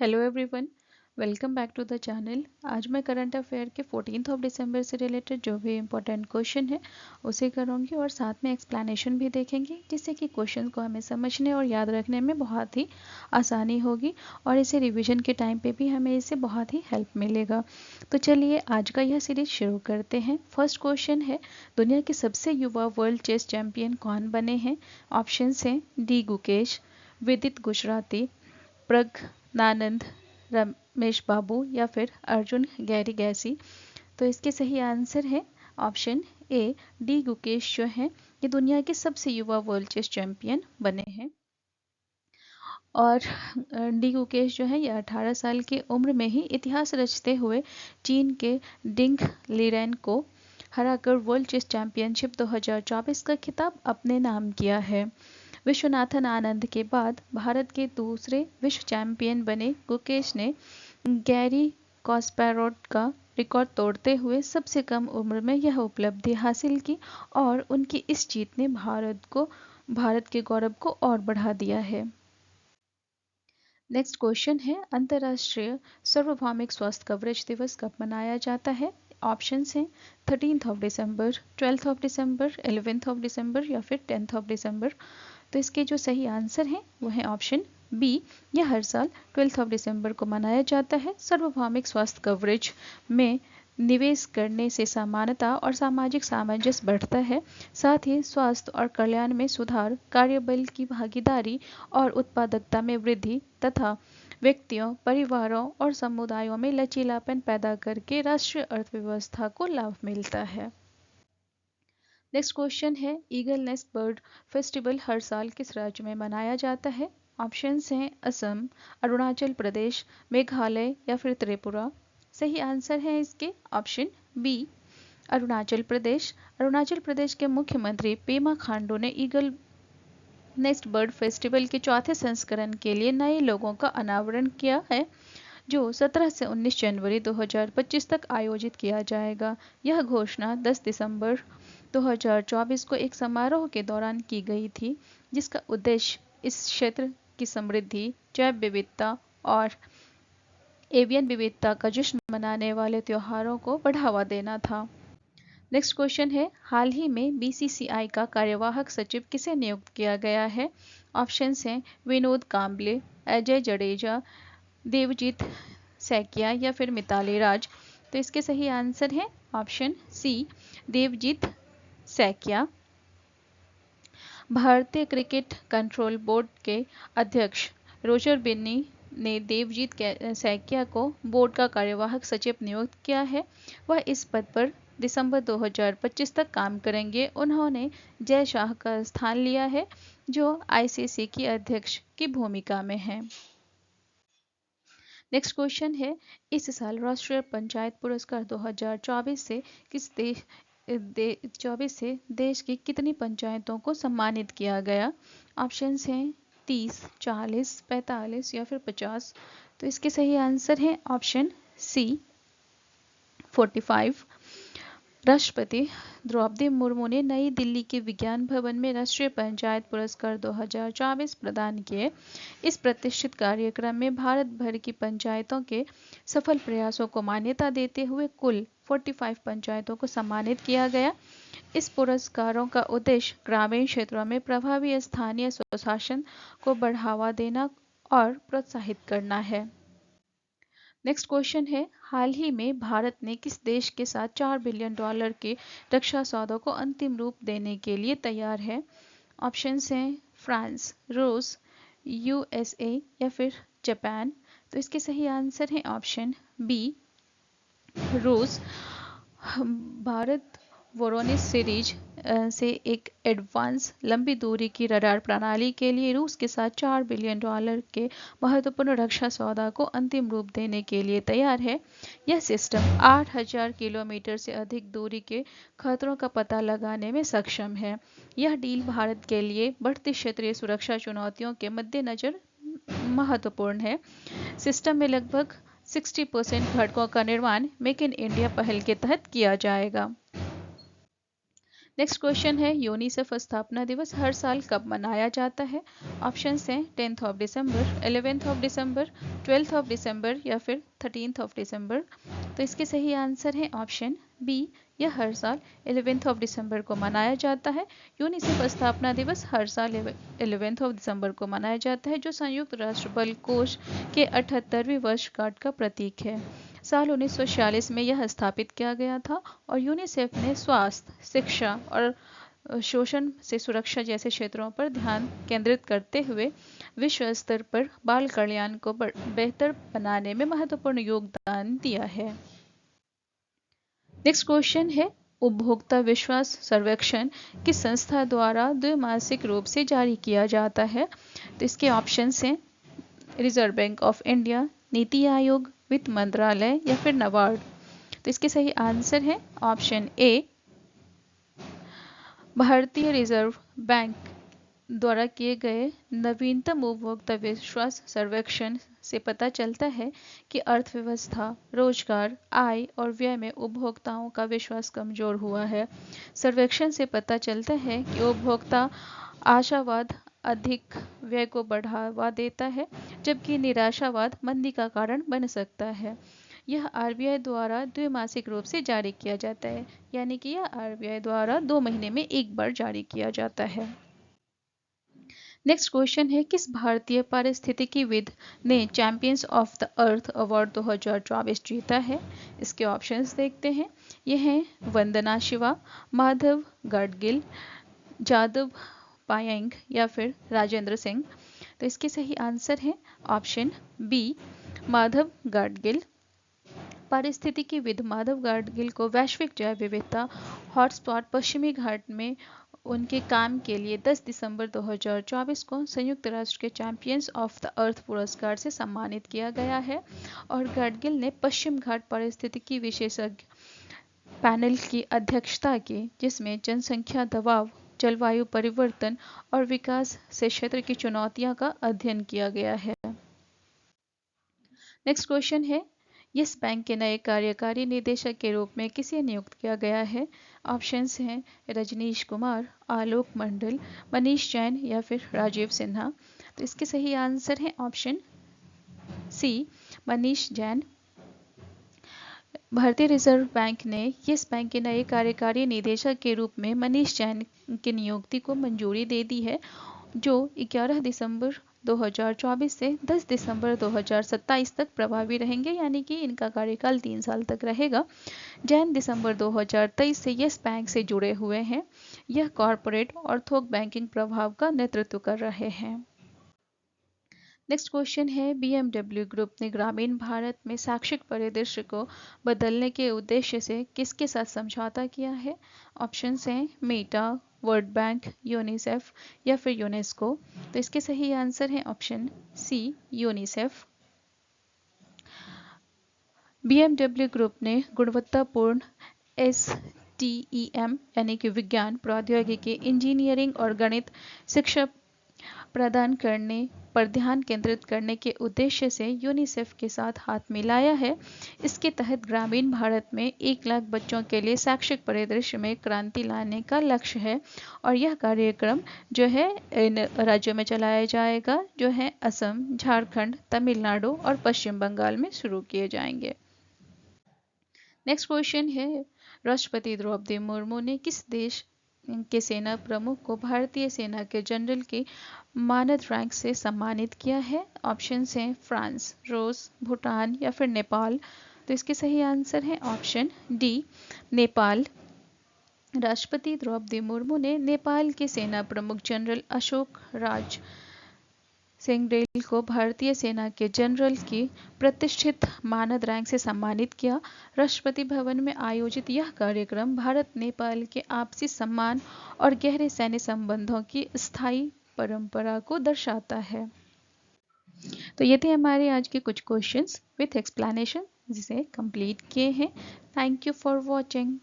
Hello everyone, welcome back to the channel. आज मैं current affair के 14 दिसंबर से रिलेटेड जो भी इम्पोर्टेंट क्वेश्चन है उसे करूँगी और साथ में एक्सप्लेनेशन भी देखेंगे, जिससे कि क्वेश्चन को हमें समझने और याद रखने में बहुत ही आसानी होगी और इसे रिवीजन के टाइम पे भी हमें इससे बहुत ही हेल्प मिलेगा। तो चलिए आज का यह सीरीज शुरू करते हैं। फर्स्ट क्वेश्चन है, दुनिया के सबसे युवा वर्ल्ड चेस चैंपियन कौन बने हैं? ऑप्शंस हैं डी गुकेश, विदित गुजराती, प्रज्ञानंद, रमेश बाबू या फिर अर्जुन गैरी गैसी। तो इसके सही आंसर है ऑप्शन ए, डी गुकेश जो हैं ये दुनिया के सबसे युवा वर्ल्ड चेस चैंपियन बने हैं। और डी गुकेश जो है ये 18 साल की उम्र में ही इतिहास रचते हुए चीन के डिंग लीरेन को हराकर वर्ल्ड चेस चैंपियनशिप 2024 का खिताब अपने नाम किया है। विश्वनाथन आनंद के बाद भारत के दूसरे विश्व चैंपियन बने गुकेश ने गैरी कॉस्पैरोट का रिकॉर्ड तोड़ते हुए सबसे कम उम्र में यह उपलब्धि हासिल की और उनकी इस जीत ने भारत के गौरव को और बढ़ा दिया है। नेक्स्ट क्वेश्चन है, अंतर्राष्ट्रीय सार्वभौमिक स्वास्थ्य कवरेज दिवस कब मनाया जाता है? ऑप्शंस हैं 13 दिसंबर, 12 दिसंबर, 11 दिसंबर या फिर 10 दिसंबर। तो इसके जो सही आंसर हैं वो है ऑप्शन बी, यह हर साल 12 दिसंबर को मनाया जाता है। सार्वभौमिक स्वास्थ्य कवरेज में निवेश करने से समानता और सामाजिक सामंजस्य बढ़ता है। साथ ही स्वास्थ्य और कल्याण में सुधार, कार्यबल की भागीदारी और उत्पादकता में वृद्धि तथा व्यक्तियों, परिवारों और समुदायों में लचीलापन पैदा करके राष्ट्रीय अर्थव्यवस्था को लाभ मिलता है। नेक्स्ट क्वेश्चन है, ईगल नेस्ट बर्ड फेस्टिवल हर साल किस राज्य में मनाया जाता है? ऑप्शंस हैं असम, अरुणाचल प्रदेश, मेघालय या फिर त्रिपुरा। सही आंसर है इसके ऑप्शन बी, अरुणाचल प्रदेश। अरुणाचल प्रदेश के मुख्यमंत्री पेमा खांडू ने ईगल नेस्ट बर्ड फेस्टिवल के चौथे संस्करण के लिए नए लोगों का अनावरण किया है, जो 17 से 19 जनवरी 2025 तक आयोजित किया जाएगा। यह घोषणा 10 दिसंबर 2024 को एक समारोह के दौरान की गई थी, जिसका उद्देश्य इस क्षेत्र की समृद्धि, जैव विविधता और एवियन विविधता का जश्न मनाने वाले त्योहारों को बढ़ावा देना था। नेक्स्ट क्वेश्चन है, हाल ही में बीसीसीआई का कार्यवाहक सचिव किसे नियुक्त किया गया है? ऑप्शंस हैं विनोद कांबले, अजय जडेजा, देवजीत सैकिया या फिर मिताली राज। तो इसके सही आंसर है ऑप्शन सी, देवजीत सैकिया। भारतीय क्रिकेट कंट्रोल बोर्ड के अध्यक्ष रोजर बिन्नी ने देवजीत सैकिया को बोर्ड का कार्यवाहक सचिव नियुक्त किया है। वह इस पद पर दिसंबर 2025 तक काम करेंगे। उन्होंने जय शाह का स्थान लिया है, जो आईसीसी की अध्यक्ष की भूमिका में है। नेक्स्ट क्वेश्चन है, इस साल राष्ट्रीय पंचायत पुरस्कार 2024 से देश की कितनी पंचायतों को सम्मानित किया गया? ऑप्शंस हैं 30, 40, 45 या फिर 50। तो इसके सही आंसर है ऑप्शन सी, 45। राष्ट्रपति द्रौपदी मुर्मू ने नई दिल्ली के विज्ञान भवन में राष्ट्रीय पंचायत पुरस्कार 2024 प्रदान किए। इस प्रतिष्ठित कार्यक्रम में भारत भर की पंचायतों के सफल प्रयासों को मान्यता देते हुए कुल 45 पंचायतों को सम्मानित किया गया। इस पुरस्कारों का उद्देश्य ग्रामीण क्षेत्रों में प्रभावी स्थानीय स्वशासन को बढ़ावा देना और प्रोत्साहित करना है। नेक्स्ट क्वेश्चन है, हाल ही में भारत ने किस देश के साथ $4 बिलियन के रक्षा सौदों को अंतिम रूप देने के लिए तैयार है? ऑप्शंस हैं फ्रांस, रूस, यूएसए या फिर जापान। तो इसके सही आंसर है ऑप्शन बी, रूस। भारत वोरोनिस सीरीज से एक एडवांस लंबी दूरी की रडार प्रणाली के लिए रूस के साथ $4 बिलियन के महत्वपूर्ण रक्षा सौदा को अंतिम रूप देने के लिए तैयार है। यह सिस्टम 8000 किलोमीटर से अधिक दूरी के खतरों का पता लगाने में सक्षम है। यह डील भारत के लिए बढ़ती क्षेत्रीय सुरक्षा चुनौतियों के मद्देनजर महत्वपूर्ण है। सिस्टम में लगभग 60% घटकों का निर्माण मेक इन इंडिया पहल के तहत किया जाएगा। नेक्स्ट क्वेश्चन है यूनिसेफ स्थापना दिवस हर साल कब मनाया जाता है? ऑप्शंस हैं 10th of December, 11th of December, 12th of December या फिर 13th ऑफ दिसंबर। तो इसके सही आंसर है ऑप्शन बी, यह हर साल 11th ऑफ दिसंबर को मनाया जाता है। यूनिसेफ स्थापना दिवस हर साल 11th ऑफ दिसंबर को मनाया जाता है, जो संयुक्त राष्ट्र बल कोष के 78वीं वर्षगांठ का प्रतीक है। साल 1946 में यह स्थापित किया गया था और यूनिसेफ ने स्वास्थ्य, शिक्षा और शोषण से सुरक्षा जैसे क्षेत्रों पर ध्यान केंद्रित करते हुए विश्व स्तर पर बाल कल्याण को बेहतर बनाने में महत्वपूर्ण योगदान दिया है। नेक्स्ट क्वेश्चन है उपभोक्ता विश्वास सर्वेक्षण किस संस्था द्वारा द्विमासिक रूप से जारी किया जाता है? तो इसके ऑप्शंस हैं reserve bank of India, NITI Aayog, वित्त मंत्रालय या फिर नाबार्ड। तो इसके सही आंसर है ऑप्शन ए, भारतीय रिजर्व बैंक द्वारा किए गए नवीनतम उपभोक्ता विश्वास सर्वेक्षण से पता चलता है कि अर्थव्यवस्था, रोजगार, आय और व्यय में उपभोक्ताओं का विश्वास कमजोर हुआ है। सर्वेक्षण से पता चलता है कि उपभोक्ता आशावाद अधिक व्यय को बढ़ावा देता है, जबकि निराशावाद मंदी का कारण बन सकता है। यह आरबीआई द्वारा द्विमासिक रूप से जारी किया जाता है, यानी कि यह आरबीआई द्वारा 2 महीने में एक बार जारी किया जाता है। नेक्स्ट क्वेश्चन है किस भारतीय पारिस्थितिकीविद ने champions of the earth award 2024 जीता है? इसके ऑप्शंस देखते हैं। यह हैं वंदना शिवा, माधव गाडगिल, जादव पायेंग या फिर राजेंद्र सिंह। तो इसके सही आंसर है ऑप्शन बी, माधव गाडगिल। पारिस्थितिकीविद माधव गाडगिल को वैश्विक जैव विविधता हॉटस्पॉट पश्चिमी घाट में उनके काम के लिए 10 दिसंबर 2024 को संयुक्त राष्ट्र के चैंपियंस ऑफ द अर्थ पुरस्कार से सम्मानित किया गया है और गाडगिल ने पश्चिम घाट पारिस्थितिकी विशेषज्ञ पैनल की अध्यक्षता की, जिसमें जनसंख्या दबाव, जलवायु परिवर्तन और विकास से क्षेत्र की चुनौतियों का अध्ययन किया गया है। नेक्स्ट क्वेश्चन है यस बैंक के नए कार्यकारी निदेशक के रूप में किसे नियुक्त किया गया है? ऑप्शंस हैं रजनीश कुमार, आलोक मंडल, मनीष जैन या फिर राजीव सिन्हा। तो इसके सही आंसर है ऑप्शन सी, मनीष जैन। भारतीय रिजर्व बैंक ने यस बैंक के नए कार्यकारी निदेशक के रूप में मनीष जैन की नियुक्ति को मंजूरी दे दी है, जो 11 दिसंबर 2024 से 10 दिसंबर 2027 तक प्रभावी रहेंगे, यानी कि इनका कार्यकाल 3 साल तक रहेगा। जैन दिसंबर 2023 से यस बैंक से जुड़े हुए हैं। यह कॉरपोरेट और थोक बैंकिंग प्रभाव का नेतृत्व कर रहे हैं। नेक्स्ट क्वेश्चन है बीएमडब्ल्यू ग्रुप ने ग्रामीण भारत में शैक्षिक परिदृश्य को बदलने के उद्देश्य से किसके साथ समझौता किया है? ऑप्शंस हैं मेटा, वर्ल्ड बैंक, यूनिसेफ या फिर यूनेस्को। तो इसके सही आंसर है option C, UNICEF. BMW group ने गुणवत्तापूर्ण STEM यानी कि विज्ञान, प्रौद्योगिकी, इंजीनियरिंग और गणित शिक्षा प्रदान करने पर ध्यान केंद्रित करने के उद्देश्य से यूनिसेफ के साथ हाथ मिलाया है। इसके तहत ग्रामीण भारत में 1 लाख बच्चों के लिए शैक्षिक परिदृश्य में क्रांति लाने का लक्ष्य है और यह कार्यक्रम जो है इन राज्यों में चलाया जाएगा, जो है असम, झारखंड, तमिलनाडु और पश्चिम बंगाल में शुरू किए जाएंगे। नेक्स्ट क्वेश्चन है राष्ट्रपति द्रौपदी मुर्मू ने किस देश के सेना प्रमुख को भारतीय सेना के जनरल की मानद रैंक से सम्मानित किया है? ऑप्शंस हैं फ्रांस, रूस, भूटान या फिर नेपाल। तो इसके सही आंसर है ऑप्शन डी, नेपाल। राष्ट्रपति द्रौपदी मुर्मू ने नेपाल के सेना प्रमुख जनरल अशोक राज सिंहडेल को भारतीय सेना के जनरल की प्रतिष्ठित मानद रैंक से सम्मानित किया। राष्ट्रपति भवन में आयोजित यह कार्यक्रम भारत नेपाल के आपसी सम्मान और गहरे सैन्य संबंधों की स्थायी परंपरा को दर्शाता है। तो ये थे हमारे आज के कुछ क्वेश्चंस विथ एक्सप्लेनेशन जिसे कंप्लीट किए हैं। Thank you for watching.